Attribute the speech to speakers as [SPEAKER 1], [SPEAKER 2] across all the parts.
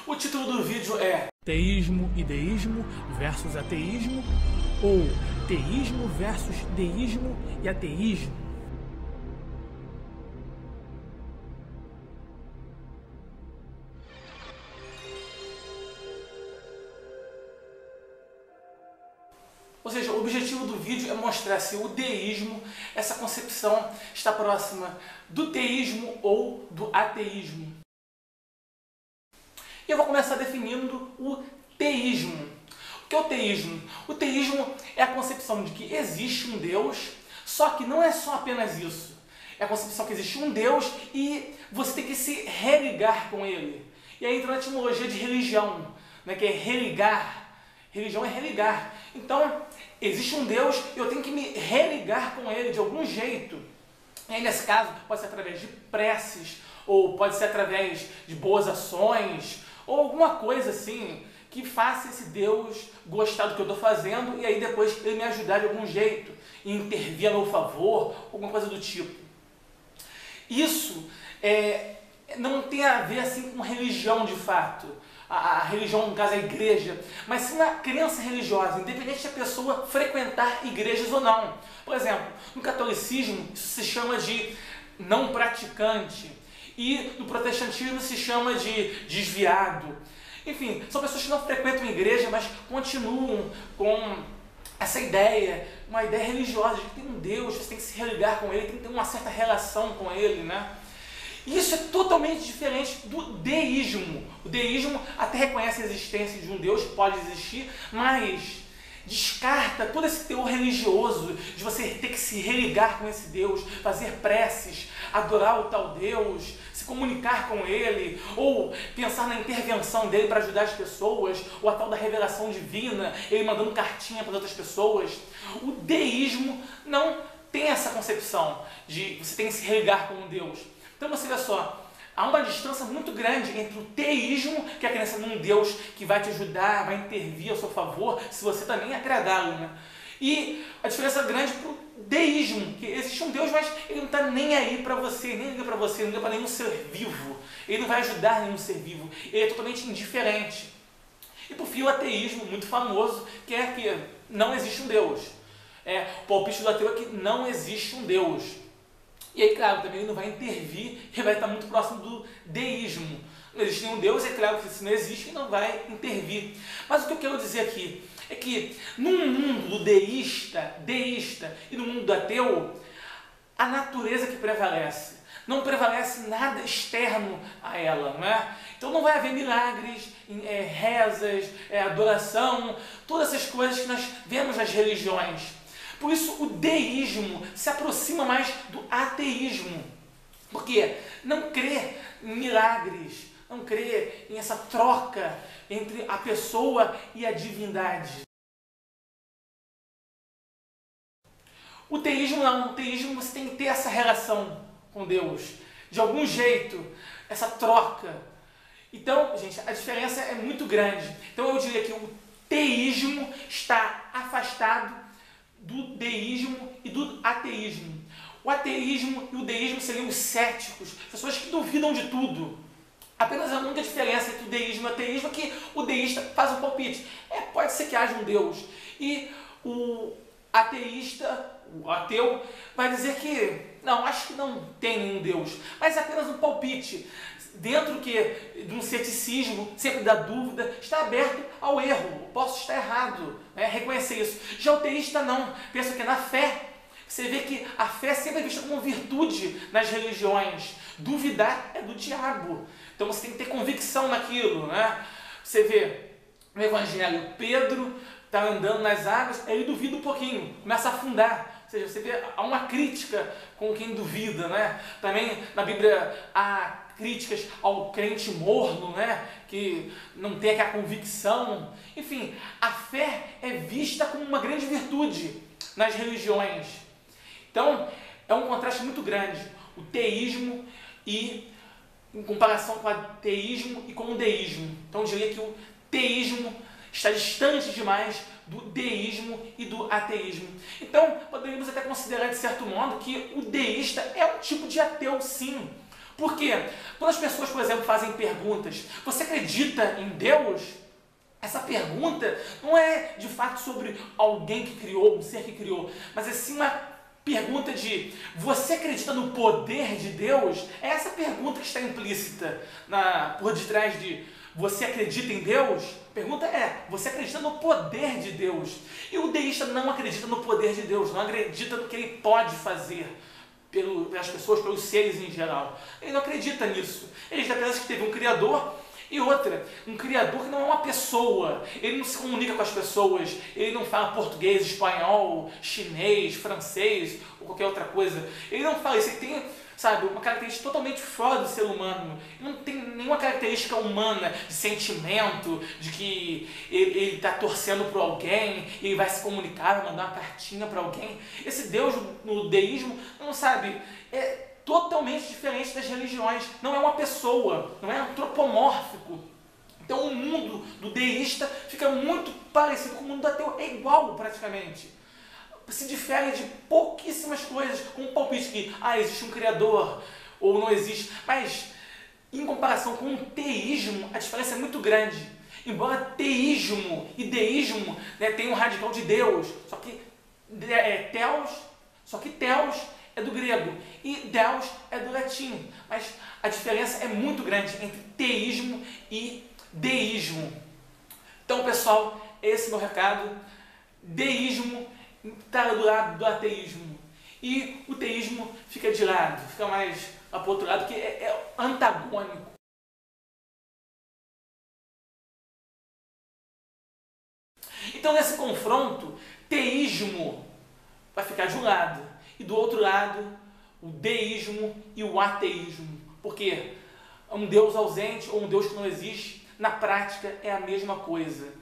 [SPEAKER 1] O título do vídeo é
[SPEAKER 2] Teísmo e deísmo versus ateísmo, ou teísmo versus deísmo e ateísmo.
[SPEAKER 1] Ou seja, o objetivo do vídeo é mostrar se o deísmo, essa concepção, está próxima do teísmo ou do ateísmo. E eu vou começar definindo o teísmo. O que é o teísmo? O teísmo é a concepção de que existe um Deus, só que não é só apenas isso. É a concepção que existe um Deus e você tem que se religar com ele. E aí entra na etimologia de religião, né, que é religar. Religião é religar. Então, existe um Deus e eu tenho que me religar com ele de algum jeito. E aí, nesse caso, pode ser através de preces, ou pode ser através de boas ações, ou alguma coisa assim, que faça esse Deus gostar do que eu estou fazendo e aí depois ele me ajudar de algum jeito, e intervir a meu favor, alguma coisa do tipo. Isso não tem a ver assim com religião de fato. A religião, no caso, é a igreja, mas sim uma crença religiosa, independente da pessoa frequentar igrejas ou não. Por exemplo, no catolicismo, isso se chama de não praticante, e no protestantismo se chama de desviado. Enfim, são pessoas que não frequentam igreja, mas continuam com essa ideia, uma ideia religiosa de que tem um Deus, você tem que se religar com ele, tem que ter uma certa relação com ele, né? Isso é totalmente diferente do deísmo. O deísmo até reconhece a existência de um Deus, pode existir, mas descarta todo esse teor religioso de você ter que se religar com esse Deus, fazer preces, adorar o tal Deus, se comunicar com ele, ou pensar na intervenção dele para ajudar as pessoas, ou a tal da revelação divina, ele mandando cartinha para outras pessoas. O deísmo não tem essa concepção de você tem que se religar com um Deus. Então você vê só, há uma distância muito grande entre o teísmo, que é a crença num Deus que vai te ajudar, vai intervir ao seu favor, se você também agradá-lo, né? E a diferença grande para o deísmo, que existe um Deus, mas ele não está nem aí para você, nem liga para você, não liga para nenhum ser vivo. Ele não vai ajudar nenhum ser vivo, ele é totalmente indiferente. E por fim o ateísmo, muito famoso, que é que não existe um Deus. O palpite do ateu é que não existe um Deus. E aí, claro, também ele não vai intervir, ele vai estar muito próximo do deísmo. Não existe nenhum Deus, é claro que se não existe, ele não vai intervir. Mas o que eu quero dizer aqui é que no mundo do deísta e no mundo do ateu, a natureza que prevalece. Não prevalece nada externo a ela, não é? Então não vai haver milagres, rezas, adoração, todas essas coisas que nós vemos nas religiões. Por isso o deísmo se aproxima mais do ateísmo, porque não crê em milagres, não crê em essa troca entre a pessoa e a divindade. O teísmo não, o teísmo você tem que ter essa relação com Deus, de algum jeito, essa troca. Então, gente, a diferença é muito grande. Então eu diria que o teísmo está afastado do deísmo e do ateísmo. O ateísmo e o deísmo seriam os céticos, pessoas que duvidam de tudo. Apenas a única diferença entre o deísmo e o ateísmo é que o deísta faz um palpite. Pode ser que haja um Deus. E o ateísta, o ateu, vai dizer que não, acho que não tem nenhum Deus. Mas é apenas um palpite. Dentro de um ceticismo, sempre da dúvida, está aberto ao erro. Posso estar errado, reconhecer isso. Já o teísta não. Pensa que na fé, você vê que a fé sempre é vista como virtude nas religiões. Duvidar é do diabo. Então você tem que ter convicção naquilo, né? Você vê no Evangelho, Pedro está andando nas águas, ele duvida um pouquinho, começa a afundar. Ou seja, você vê, há uma crítica com quem duvida, né? Também na Bíblia há críticas ao crente morno, né? Que não tem aquela convicção. Enfim, a fé é vista como uma grande virtude nas religiões. Então, é um contraste muito grande. O teísmo em comparação com o ateísmo e com o deísmo. Então, eu diria que o teísmo está distante demais do deísmo e do ateísmo. Então, poderíamos até considerar, de certo modo, que o deísta é um tipo de ateu, sim. Por quê? Quando as pessoas, por exemplo, fazem perguntas, você acredita em Deus? Essa pergunta não é de fato sobre alguém que criou, um ser que criou, mas é sim uma pergunta de você acredita no poder de Deus? É essa pergunta que está implícita por detrás de você acredita em Deus? A pergunta é, você acredita no poder de Deus? E o deísta não acredita no poder de Deus, não acredita no que ele pode fazer pelas pessoas, pelos seres em geral. Ele não acredita nisso. Ele já pensa que teve um Criador. E outra, um Criador que não é uma pessoa, ele não se comunica com as pessoas, ele não fala português, espanhol, chinês, francês ou qualquer outra coisa. Ele não fala isso, ele tem, sabe, uma característica totalmente fora do ser humano. Ele não tem nenhuma característica humana de sentimento, de que ele está torcendo por alguém, ele vai se comunicar, vai mandar uma cartinha para alguém. Esse Deus no deísmo, não sabe, é totalmente diferente das religiões, não é uma pessoa, não é antropomórfico. Então o mundo do deísta fica muito parecido com o mundo do ateu, é igual praticamente. Se difere de pouquíssimas coisas, com o palpite que existe um criador ou não existe, mas em comparação com o teísmo, a diferença é muito grande. Embora teísmo e deísmo, né, tenham um radical de Deus, só que Theos é do grego e Deus é do latim, mas a diferença é muito grande entre teísmo e deísmo. Então, pessoal, esse é o meu recado. Deísmo está do lado do ateísmo e o teísmo fica de lado, fica mais para o outro lado, que é antagônico. Então, nesse confronto, teísmo vai ficar de um lado e do outro lado o deísmo e o ateísmo. Porque um Deus ausente ou um Deus que não existe, na prática é a mesma coisa.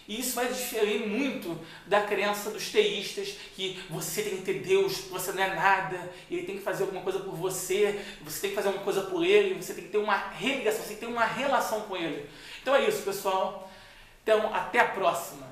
[SPEAKER 1] E isso vai diferir muito da crença dos teístas, que você tem que ter Deus, você não é nada, ele tem que fazer alguma coisa por você, você tem que fazer alguma coisa por ele, você tem que ter uma religação, você tem que ter uma relação com ele. Então é isso, pessoal. Então, até a próxima.